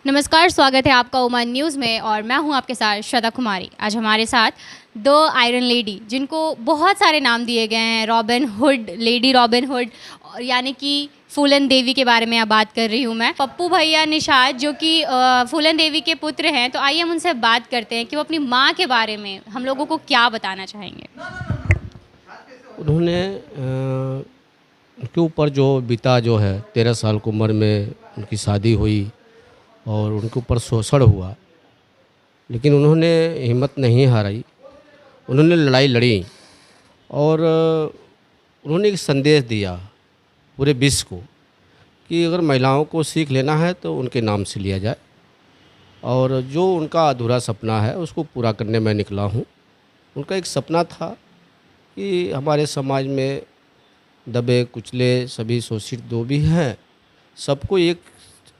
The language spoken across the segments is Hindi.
नमस्कार, स्वागत है आपका ओमान न्यूज़ में और मैं हूं आपके साथ श्रद्धा कुमारी। आज हमारे साथ दो आयरन लेडी जिनको बहुत सारे नाम दिए गए हैं, robin hood, lady robin hood, और यानी कि फूलन देवी के बारे में अब बात कर रही हूं मैं। पप्पू भैया निषाद जो कि फूलन देवी के पुत्र हैं, तो आइए हम उनसे बात करते हैं कि वो अपनी माँ के बारे में हम लोगों को क्या बताना चाहेंगे। उन्होंने उनके ऊपर जो बीता जो है 13 साल की उम्र में उनकी शादी हुई और उनके ऊपर शोषण हुआ, लेकिन उन्होंने हिम्मत नहीं हारी। उन्होंने लड़ाई लड़ी और उन्होंने एक संदेश दिया पूरे विश्व को कि अगर महिलाओं को सीख लेना है तो उनके नाम से लिया जाए, और जो उनका अधूरा सपना है उसको पूरा करने में निकला हूँ। उनका एक सपना था कि हमारे समाज में दबे कुचले सभी शोषित जो भी हैं सबको एक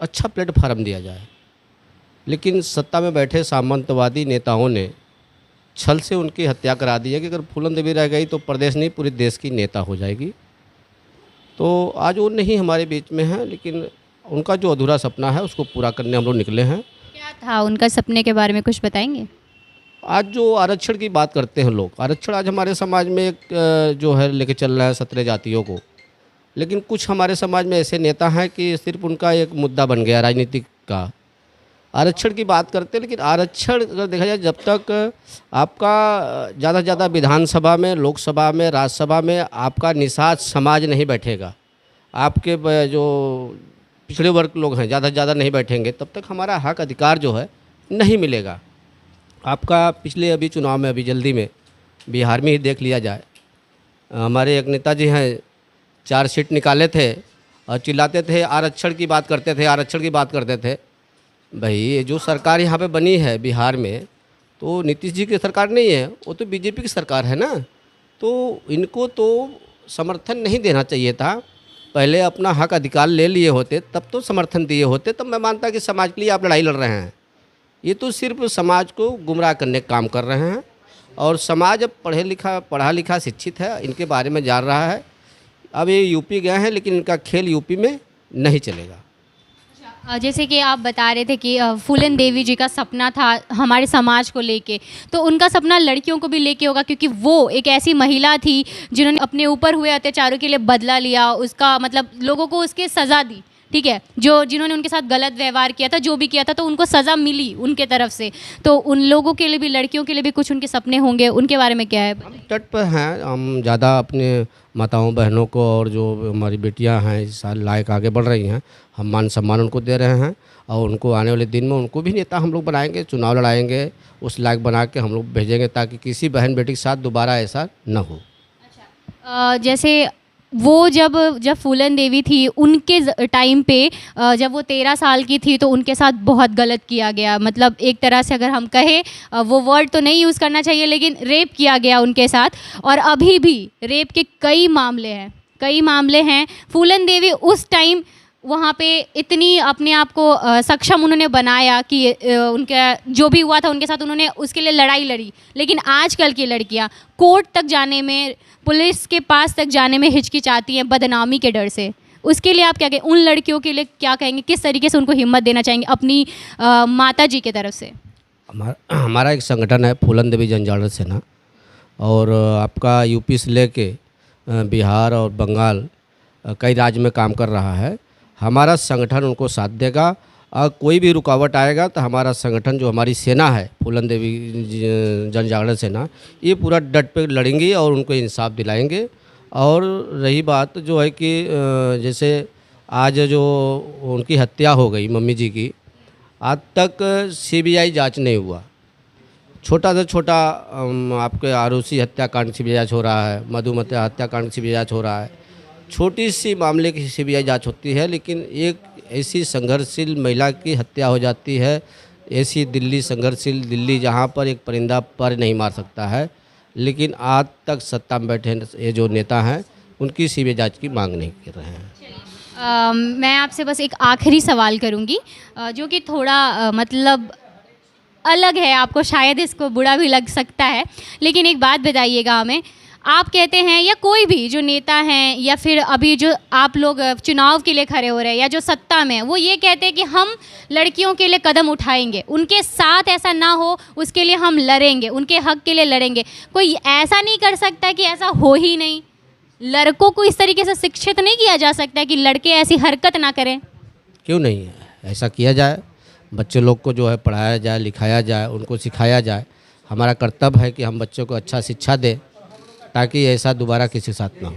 अच्छा प्लेटफार्म दिया जाए, लेकिन सत्ता में बैठे सामंतवादी नेताओं ने छल से उनकी हत्या करा दी है कि अगर फूलन देवी रह गई तो प्रदेश नहीं पूरे देश की नेता हो जाएगी। तो आज वो नहीं हमारे बीच में है, लेकिन उनका जो अधूरा सपना है उसको पूरा करने हम लोग निकले हैं। क्या था उनका सपने के बारे में कुछ बताएंगे? आज जो आरक्षण की बात करते हैं लोग, आरक्षण आज हमारे समाज में एक जो है लेके चल रहा है 17 जातियों को, लेकिन कुछ हमारे समाज में ऐसे नेता हैं कि सिर्फ उनका एक मुद्दा बन गया राजनीतिक का। आरक्षण की बात करते हैं, लेकिन आरक्षण अगर देखा जाए जब तक आपका ज़्यादा से ज़्यादा विधानसभा में, लोकसभा में, राज्यसभा में आपका निषाद समाज नहीं बैठेगा, आपके जो पिछड़े वर्ग लोग हैं ज़्यादा से ज़्यादा नहीं बैठेंगे, तब तक हमारा हक अधिकार जो है नहीं मिलेगा। आपका पिछले अभी चुनाव में अभी जल्दी में बिहार में ही देख लिया जाए, हमारे एक नेताजी हैं 4 सीट निकाले थे और चिल्लाते थे, आरक्षण की बात करते थे, आरक्षण की बात करते थे। भाई ये जो सरकार यहाँ पे बनी है बिहार में, तो नीतीश जी की सरकार नहीं है, वो तो बीजेपी की सरकार है ना। तो इनको तो समर्थन नहीं देना चाहिए था, पहले अपना हक अधिकार ले लिए होते तब तो समर्थन दिए होते, तब मैं मानता कि समाज के लिए आप लड़ाई लड़ रहे हैं। ये तो सिर्फ समाज को गुमराह करने का काम कर रहे हैं, और समाज अब पढ़ा लिखा शिक्षित है, इनके बारे में जान रहा है। अब ये यूपी गए हैं, लेकिन इनका खेल यूपी में नहीं चलेगा। जैसे कि आप बता रहे थे कि फूलन देवी जी का सपना था हमारे समाज को लेके, तो उनका सपना लड़कियों को भी लेके होगा, क्योंकि वो एक ऐसी महिला थी जिन्होंने अपने ऊपर हुए अत्याचारों के लिए बदला लिया, उसका मतलब लोगों को उसके सज़ा दी। ठीक है, जो जिन्होंने उनके साथ गलत व्यवहार किया था, जो भी किया था, तो उनको सज़ा मिली उनके तरफ से। तो उन लोगों के लिए भी, लड़कियों के लिए भी कुछ उनके सपने होंगे, उनके बारे में क्या है? हम तट पर हैं, हम ज़्यादा अपने माताओं बहनों को और जो हमारी बेटियां हैं इस साल लायक आगे बढ़ रही हैं, हम मान सम्मान उनको दे रहे हैं, और उनको आने वाले दिन में उनको भी नेता हम लोग बनाएंगे, चुनाव लड़ाएंगे, उस लायक बना के हम लोग भेजेंगे, ताकि किसी बहन बेटी के साथ दोबारा ऐसा न हो। जैसे वो जब फूलन देवी थी उनके टाइम पे, जब वो 13 साल की थी, तो उनके साथ बहुत गलत किया गया। मतलब एक तरह से अगर हम कहें, वो वर्ड तो नहीं यूज़ करना चाहिए, लेकिन रेप किया गया उनके साथ, और अभी भी रेप के कई मामले हैं। फूलन देवी उस टाइम वहाँ पे इतनी अपने आप को सक्षम उन्होंने बनाया कि उनका जो भी हुआ था उनके साथ, उन्होंने उसके लिए लड़ाई लड़ी। लेकिन आजकल की लड़कियाँ कोर्ट तक जाने में, पुलिस के पास तक जाने में हिचकिचाती हैं बदनामी के डर से। उसके लिए आप क्या कहें? उन लड़कियों के लिए क्या कहेंगे? किस तरीके से उनको हिम्मत देना चाहेंगे अपनी माता जी की तरफ से? हमारा एक संगठन है फूलन देवी जनजागरण सेना, और आपका यूपी से लेके बिहार और बंगाल कई राज्य में काम कर रहा है। हमारा संगठन उनको साथ देगा, और कोई भी रुकावट आएगा तो हमारा संगठन जो हमारी सेना है फूलन देवी जनजागरण सेना, ये पूरा डट पे लड़ेंगी और उनको इंसाफ दिलाएंगे। और रही बात जो है कि जैसे आज जो उनकी हत्या हो गई मम्मी जी की, आज तक सीबीआई जांच नहीं हुआ। छोटा से छोटा आपके आरोसी हत्याकांड सीबीआई जांच हो रहा है, मधुमती हत्याकांड सीबीआई जांच हो रहा है, छोटी सी मामले की सीबीआई जांच होती है। लेकिन एक ऐसी संघर्षशील महिला की हत्या हो जाती है, ऐसी संघर्षशील दिल्ली जहां पर एक परिंदा पर नहीं मार सकता है, लेकिन आज तक सत्ता में बैठे ये जो नेता हैं उनकी सीबीआई जांच की मांग नहीं कर रहे हैं। मैं आपसे बस एक आखिरी सवाल करूंगी, जो कि थोड़ा मतलब अलग है, आपको शायद इसको बुरा भी लग सकता है, लेकिन एक बात बताइएगा हमें, आप कहते हैं या कोई भी जो नेता हैं या फिर अभी जो आप लोग चुनाव के लिए खड़े हो रहे हैं या जो सत्ता में हैं, वो ये कहते हैं कि हम लड़कियों के लिए कदम उठाएंगे, उनके साथ ऐसा ना हो उसके लिए हम लड़ेंगे, उनके हक के लिए लड़ेंगे। कोई ऐसा नहीं कर सकता कि ऐसा हो ही नहीं? लड़कों को इस तरीके से शिक्षित नहीं किया जा सकता कि लड़के ऐसी हरकत ना करें? क्यों नहीं है, ऐसा किया जाए, बच्चे लोग को जो है पढ़ाया जाए, लिखाया जाए, उनको सिखाया जाए। हमारा कर्तव्य है कि हम बच्चों को अच्छा शिक्षा दें ताकि ऐसा दोबारा किसी के साथ ना हो।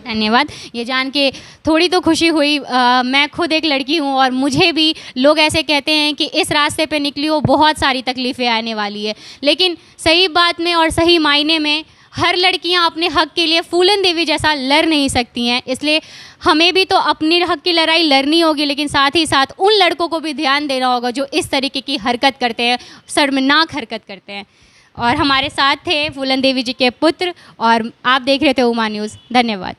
धन्यवाद। ये जान के थोड़ी तो खुशी हुई। मैं खुद एक लड़की हूँ और मुझे भी लोग ऐसे कहते हैं कि इस रास्ते पे निकली हो बहुत सारी तकलीफ़ें आने वाली है, लेकिन सही बात में और सही मायने में हर लड़कियाँ अपने हक के लिए फूलन देवी जैसा लड़ नहीं सकती हैं। इसलिए हमें भी तो अपने हक की लड़ाई लड़नी होगी, लेकिन साथ ही साथ उन लड़कों को भी ध्यान देना होगा जो इस तरीके की हरकत करते हैं, शर्मनाक हरकत करते हैं। और हमारे साथ थे फूलन देवी जी के पुत्र और आप देख रहे थे उमा न्यूज़। धन्यवाद।